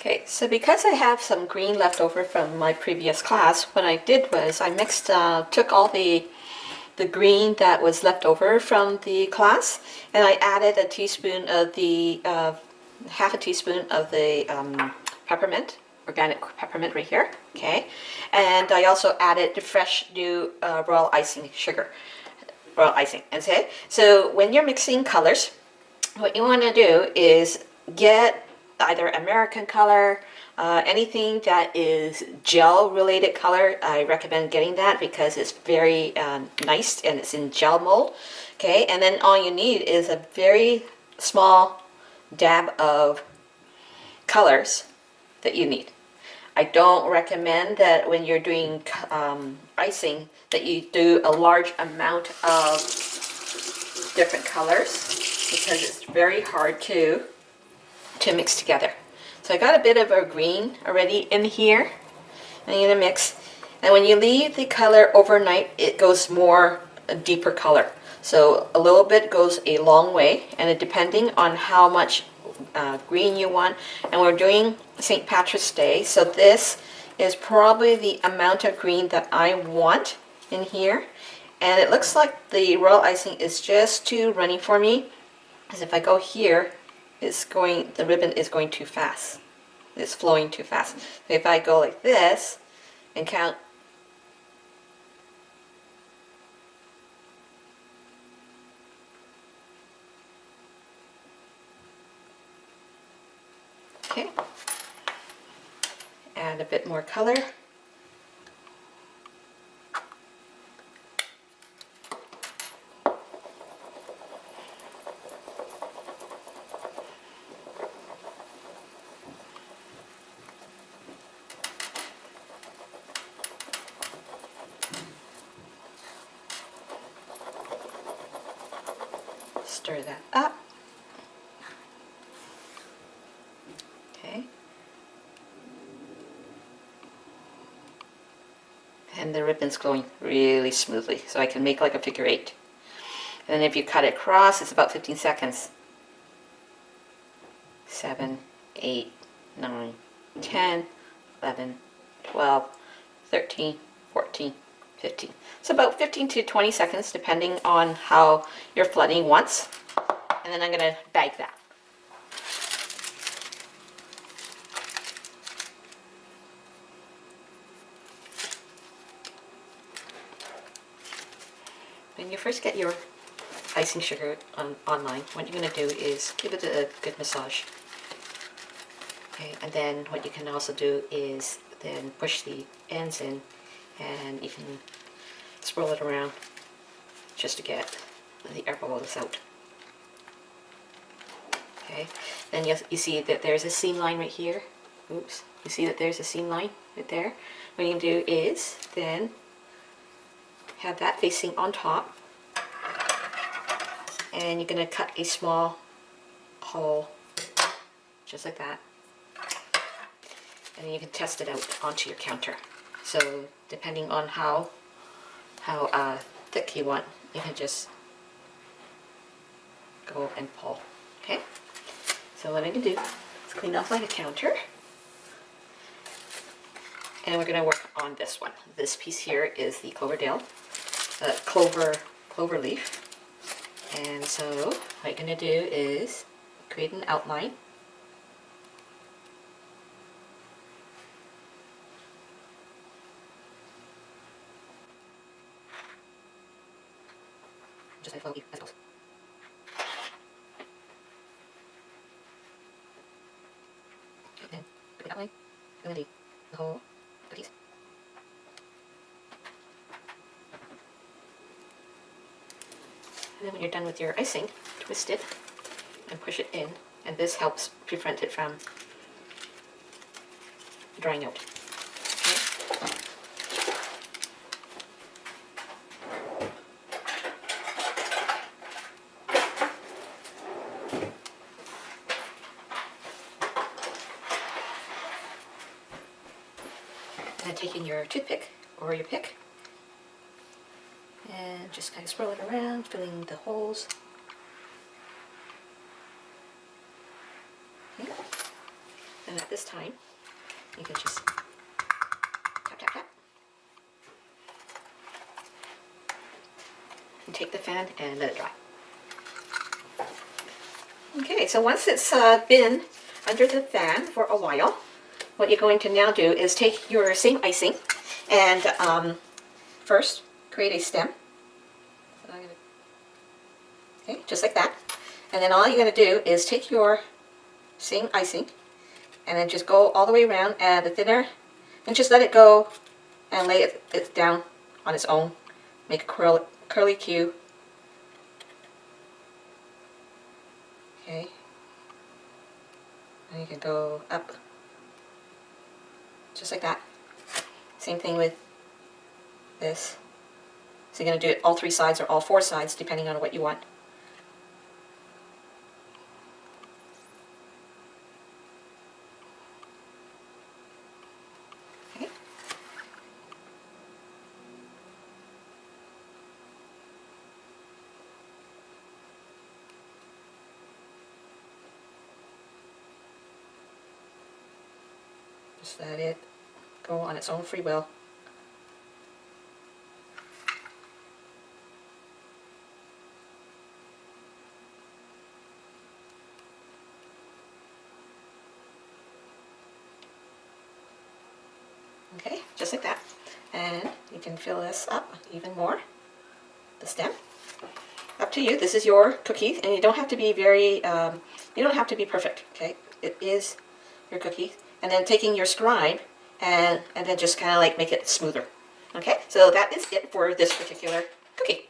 Okay, so because I have some green left over from my previous class, what I did was I mixed, took all the green that was left over from the class, and I added a teaspoon of the, half a teaspoon of the peppermint, organic peppermint right here, okay? And I also added the fresh new royal icing sugar, royal icing, okay? So when you're mixing colors, what you want to do is get either American color, anything that is gel related color. I recommend getting that because it's very nice and it's in gel mold. Okay, and then all you need is a very small dab of colors that you need. I don't recommend that when you're doing icing that you do a large amount of different colors because it's very hard to mix together. So I got a bit of a green already in here. I'm going to mix. And when you leave the color overnight, it goes more a deeper color. So a little bit goes a long way, and depending on how much green you want. And we're doing St. Patrick's Day, so this is probably the amount of green that I want in here. And it looks like the royal icing is just too runny for me, because if I go here, the ribbon is going too fast. It's flowing too fast. So if I go like this and count, okay, add a bit more color. Stir that up. Okay. And the ribbon's going really smoothly, so I can make like a figure 8. And then if you cut it across, it's about 15 seconds. 7, 8, 9, 10, 11, 12, 13, 14, 15. It's about 15 to 20 seconds depending on how you're flooding once. And then I'm going to bag that. When you first get your icing sugar online, what you're going to do is give it a good massage. Okay, and then what you can also do is then push the ends in, and you can swirl it around just to get the air bubbles out. Okay, then you see that there's a seam line right here. Oops, you see that there's a seam line right there. What you can do is then have that facing on top, and you're going to cut a small hole just like that, and then you can test it out onto your counter. So depending on how thick you want, you can just go and pull. Okay, so what I'm going to do is clean off my counter, and we're going to work on this one. This piece here is the Clover Leaf. And so what you're going to do is create an outline. Just follow as it goes. And then create the outline, and then the whole piece. And then when you're done with your icing, twist it and push it in, and this helps prevent it from drying out. Okay. And then taking your toothpick or your pick, and just kind of swirl it around, filling the holes. Okay. And at this time, you can just tap, tap, tap. And take the fan and let it dry. Okay, so once it's been under the fan for a while, what you're going to now do is take your same icing and first create a stem. So I'm gonna, okay, just like that. And then all you're going to do is take your same icing and then just go all the way around, add the thinner, and just let it go and lay it down on its own. Make a curly Q. Okay. And you can go up. Just like that. Same thing with this. So you're going to do it all 3 sides or all 4 sides, depending on what you want. Okay. Just let it go on its own free will. Okay, just like that. And you can fill this up even more, the stem. Up to you. This is your cookie, and you don't have to be very, you don't have to be perfect, okay? It is your cookie. And then taking your scribe and then just kind of like make it smoother. Okay, so that is it for this particular cookie.